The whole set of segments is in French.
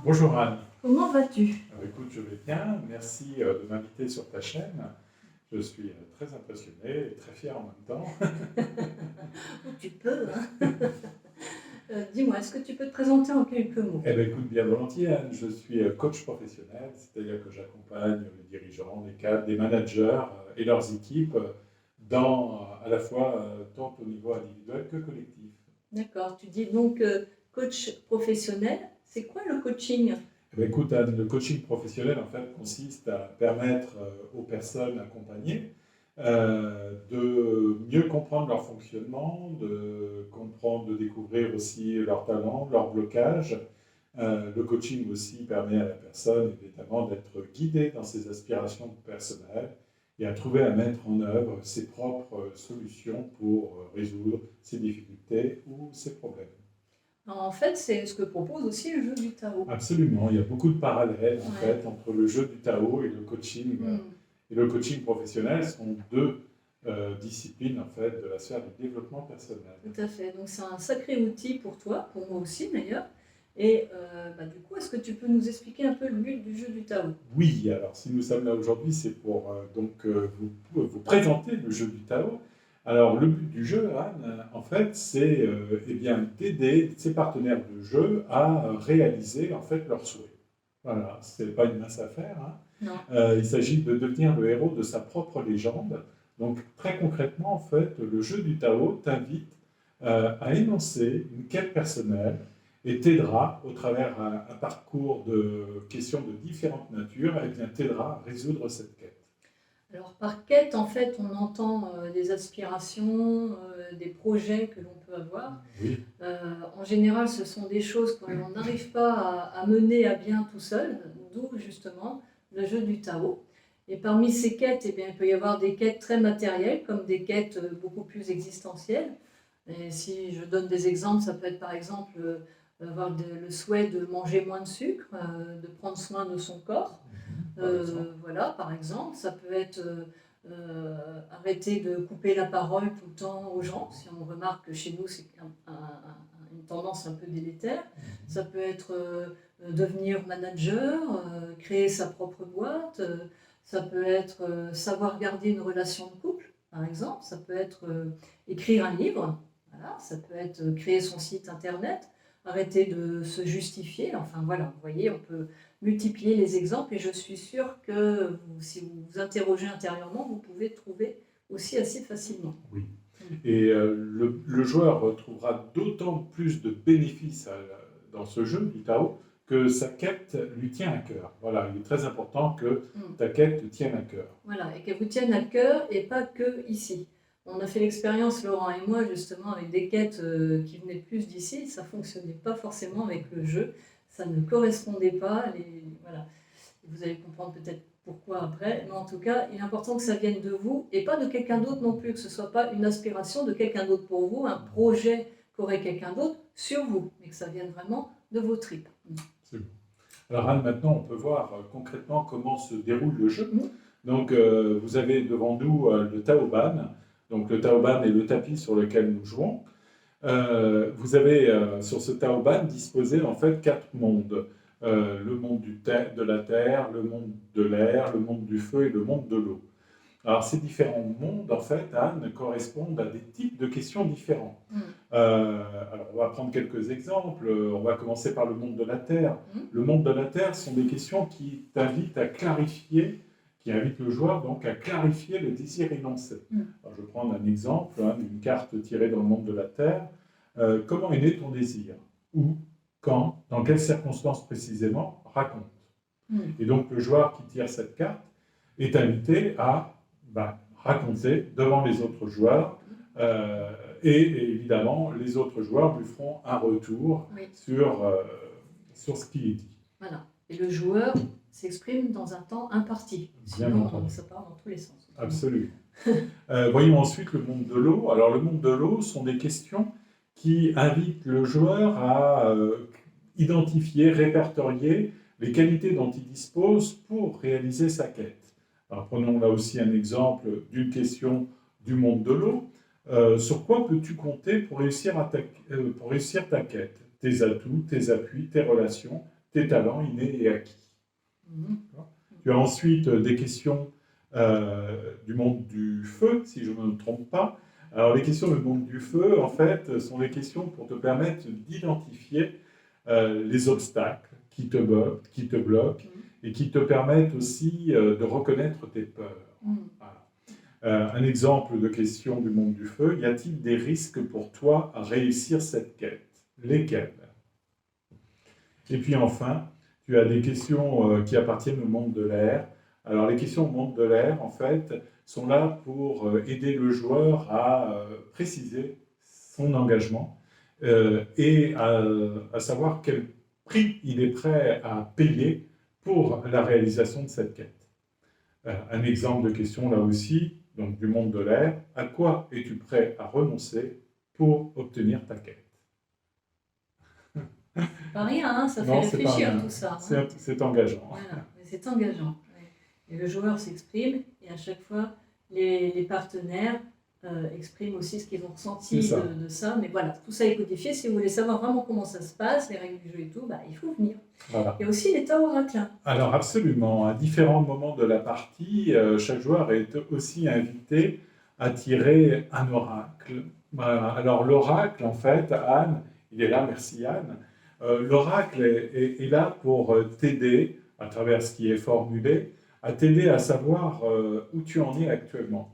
Bonjour Anne. Comment vas-tu? Écoute, je vais bien. Merci de m'inviter sur ta chaîne. Je suis très impressionné et très fier en même temps. Tu peux, hein? Dis-moi, est-ce que tu peux te présenter en quelques mots? Eh bien, écoute, bien volontiers, Anne. Je suis coach professionnel, c'est-à-dire que j'accompagne les dirigeants, les cadres, les managers et leurs équipes dans à la fois tant au niveau individuel que collectif. D'accord, tu dis donc coach professionnel. C'est quoi le coaching? Eh bien, écoute, Anne, le coaching professionnel, en fait, consiste à permettre aux personnes accompagnées de mieux comprendre leur fonctionnement, de comprendre, de découvrir aussi leurs talents, leurs blocages. Le coaching aussi permet à la personne, évidemment, d'être guidée dans ses aspirations personnelles et à trouver à mettre en œuvre ses propres solutions pour résoudre ses difficultés ou ses problèmes. En fait, c'est ce que propose aussi le jeu du Tao. Absolument, il y a beaucoup de parallèles en Ouais. fait entre le jeu du Tao et le coaching. Et le coaching professionnel sont deux disciplines en fait de la sphère du développement personnel. Tout à fait. Donc c'est un sacré outil pour toi, pour moi aussi d'ailleurs. Et du coup, est-ce que tu peux nous expliquer un peu le but du jeu du Tao? Oui, alors si nous sommes là aujourd'hui, c'est pour vous présenter le jeu du Tao. Alors le but du jeu, Anne, en fait, c'est eh bien d'aider ses partenaires de jeu à réaliser en fait leurs souhaits. Voilà, c'est pas une mince affaire, hein. Non. Il s'agit de devenir le héros de sa propre légende. Donc très concrètement, en fait, le jeu du Tao t'invite à énoncer une quête personnelle et t'aidera, au travers un parcours de questions de différentes natures, et bien t'aidera à résoudre cette quête. Alors par quête, en fait, on entend des aspirations, des projets que l'on peut avoir. Oui. En général, ce sont des choses que l'on n'arrive pas à mener à bien tout seul, d'où justement le jeu du Tao. Et parmi ces quêtes, eh bien, il peut y avoir des quêtes très matérielles, comme des quêtes beaucoup plus existentielles. Et si je donne des exemples, ça peut être par exemple avoir le souhait de manger moins de sucre, de prendre soin de son corps. Voilà, par exemple, ça peut être arrêter de couper la parole tout le temps aux gens, si on remarque que chez nous c'est une tendance un peu délétère. Ça peut être devenir manager, créer sa propre boîte, ça peut être savoir garder une relation de couple, par exemple, ça peut être écrire un livre, voilà, ça peut être créer son site internet, arrêter de se justifier, enfin voilà, vous voyez, on peut multiplier les exemples et je suis sûre que si vous vous interrogez intérieurement, vous pouvez trouver aussi assez facilement. Oui. Et le joueur trouvera d'autant plus de bénéfices dans ce jeu du Tao que sa quête lui tient à cœur. Voilà, il est très important que ta quête te tienne à cœur. Voilà, et qu'elle vous tienne à cœur et pas que ici. On a fait l'expérience, Laurent et moi, justement, avec des quêtes qui venaient plus d'ici. Ça ne fonctionnait pas forcément avec le jeu. Ça ne correspondait pas. Voilà. Vous allez comprendre peut-être pourquoi après. Mais en tout cas, il est important que ça vienne de vous et pas de quelqu'un d'autre non plus. Que ce ne soit pas une aspiration de quelqu'un d'autre pour vous, un projet qu'aurait quelqu'un d'autre sur vous. Mais que ça vienne vraiment de vos tripes. Absolument. Alors Anne, maintenant, on peut voir concrètement comment se déroule le jeu. Donc, vous avez devant nous le Taoban. Donc, le Taoban est le tapis sur lequel nous jouons. Vous avez sur ce Taoban disposé en fait 4 mondes. Le monde de la terre, le monde de l'air, le monde du feu et le monde de l'eau. Alors, ces différents mondes, en fait, Anne, correspondent à des types de questions différents. Alors, on va prendre quelques exemples. On va commencer par le monde de la terre. Le monde de la terre sont des questions qui t'invitent à clarifier, qui invitent le joueur donc à clarifier le désir énoncé. Alors, je vais prendre un exemple, une carte tirée dans le monde de la terre. Comment est né ton désir? Où? Quand? Dans quelles circonstances précisément? Raconte. Et donc, le joueur qui tire cette carte est invité à raconter devant les autres joueurs et évidemment, les autres joueurs lui feront un retour sur ce qui est dit. Voilà. Et le joueur s'exprime dans un temps imparti. Sinon, ça part dans tous les sens. Absolument. Voyons ensuite le monde de l'eau. Alors, le monde de l'eau sont des questions qui invitent le joueur à identifier, répertorier les qualités dont il dispose pour réaliser sa quête. Alors, prenons là aussi un exemple d'une question du monde de l'eau. Sur quoi peux-tu compter pour réussir ta quête? Tes atouts, tes appuis, tes relations, tes talents innés et acquis. Mhm. Tu as ensuite des questions du monde du feu, si je ne me trompe pas. Alors, les questions du monde du feu, en fait, sont des questions pour te permettre d'identifier les obstacles qui te bloquent et qui te permettent aussi de reconnaître tes peurs. Voilà. Un exemple de question du monde du feu, y a-t-il des risques pour toi à réussir cette quête? Lesquels? Et puis enfin, tu as des questions qui appartiennent au monde de l'air. Alors les questions au monde de l'air, en fait, sont là pour aider le joueur à préciser son engagement et à savoir quel prix il est prêt à payer pour la réalisation de cette quête. Un exemple de question là aussi, donc du monde de l'air, à quoi es-tu prêt à renoncer pour obtenir ta quête? Pas rien, hein, ça fait Non, c'est pas réfléchir rien. tout ça. Hein. C'est engageant. Voilà, mais c'est engageant. Ouais. Et le joueur s'exprime et à chaque fois, les partenaires expriment aussi ce qu'ils ont ressenti de ça. Mais voilà, tout ça est codifié. Si vous voulez savoir vraiment comment ça se passe, les règles du jeu et tout, bah, il faut venir. Voilà. Il y a aussi l'état oracle. Alors absolument, à différents moments de la partie, chaque joueur est aussi invité à tirer un oracle. Voilà. Alors l'oracle, en fait, Anne, il est là, merci Anne. L'oracle est là pour t'aider, à travers ce qui est formulé, à t'aider à savoir où tu en es actuellement.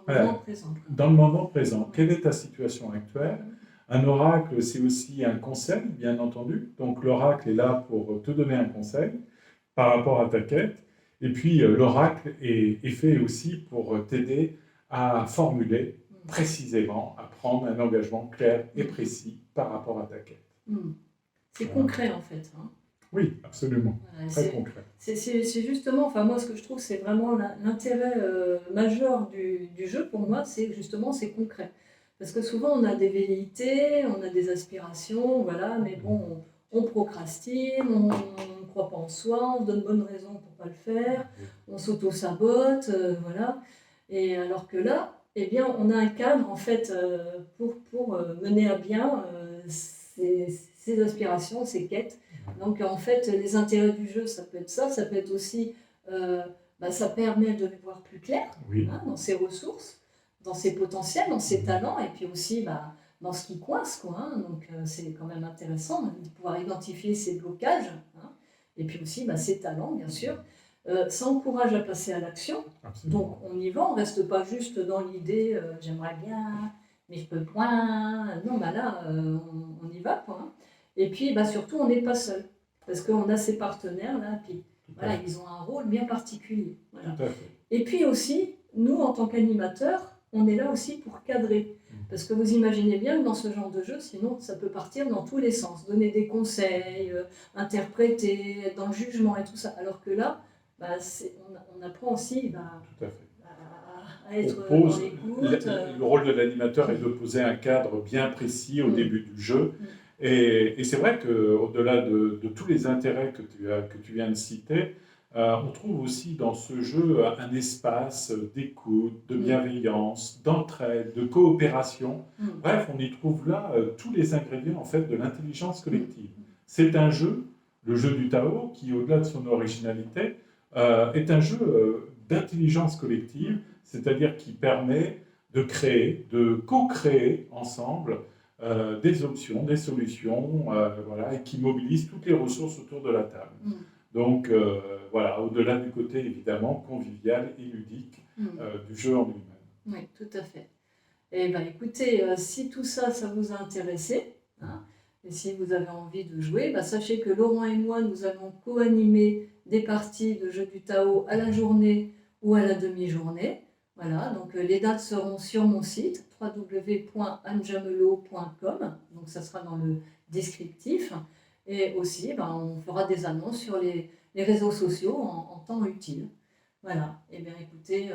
Dans le moment présent. Dans le moment présent. Quelle est ta situation actuelle? Un oracle, c'est aussi un conseil, bien entendu. Donc l'oracle est là pour te donner un conseil par rapport à ta quête. Et puis l'oracle est fait aussi pour t'aider à formuler précisément, à prendre un engagement clair et précis par rapport à ta quête. C'est concret en fait. Hein. Oui, absolument. Voilà, très concret. C'est justement, enfin moi ce que je trouve c'est vraiment l'intérêt majeur du jeu pour moi, c'est justement c'est concret. Parce que souvent on a des velléités, on a des aspirations, voilà, mais bon, on procrastine, on ne croit pas en soi, on donne bonne raison pour ne pas le faire, on s'auto-sabote, voilà. Et alors que là, eh bien, on a un cadre en fait pour mener à bien ces aspirations, ces quêtes. Donc en fait, les intérêts du jeu, ça peut être ça peut être aussi, ça permet de voir plus clair hein, dans ses ressources, dans ses potentiels, dans ses talents, et puis aussi dans ce qui coince, quoi. Hein. Donc c'est quand même intéressant de pouvoir identifier ses blocages, hein, et puis aussi ses talents, bien sûr. Ça encourage à passer à l'action. Donc on y va, on ne reste pas juste dans l'idée j'aimerais bien, mais je peux point. Non, là, on y va, quoi. Hein. Et puis surtout, on n'est pas seul. Parce qu'on a ces partenaires-là, puis voilà, ils ont un rôle bien particulier. Voilà. Et puis aussi, nous, en tant qu'animateurs, on est là aussi pour cadrer. Parce que vous imaginez bien que dans ce genre de jeu, sinon, ça peut partir dans tous les sens. Donner des conseils, interpréter, être dans le jugement et tout ça. Alors que là, on apprend aussi à être dans l'écoute. Le rôle de l'animateur est de poser un cadre bien précis au début du jeu. Et c'est vrai qu'au-delà de tous les intérêts que tu viens de citer, on trouve aussi dans ce jeu un espace d'écoute, de bienveillance, d'entraide, de coopération. Bref, on y trouve là tous les ingrédients en fait, de l'intelligence collective. C'est un jeu, le jeu du Tao, qui au-delà de son originalité, est un jeu d'intelligence collective, c'est-à-dire qui permet de créer, de co-créer ensemble des options, des solutions, voilà, et qui mobilise toutes les ressources autour de la table. Donc, voilà, au-delà du côté évidemment convivial et ludique du jeu en lui-même. Oui, tout à fait. Eh bien, écoutez, si tout ça, ça vous a intéressé, hein, et si vous avez envie de jouer, sachez que Laurent et moi, nous allons co-animer des parties de jeux du Tao à la journée ou à la demi-journée. Voilà, donc les dates seront sur mon site www.anjamelo.com, donc ça sera dans le descriptif. Et aussi, on fera des annonces sur les réseaux sociaux en temps utile. Voilà, et bien écoutez,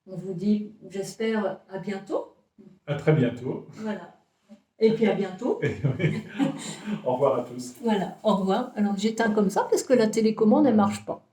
on vous dit, j'espère, à bientôt. À très bientôt. Voilà. Et puis à bientôt. Au revoir à tous. Voilà, au revoir. Alors j'éteins comme ça parce que la télécommande, elle ne marche pas.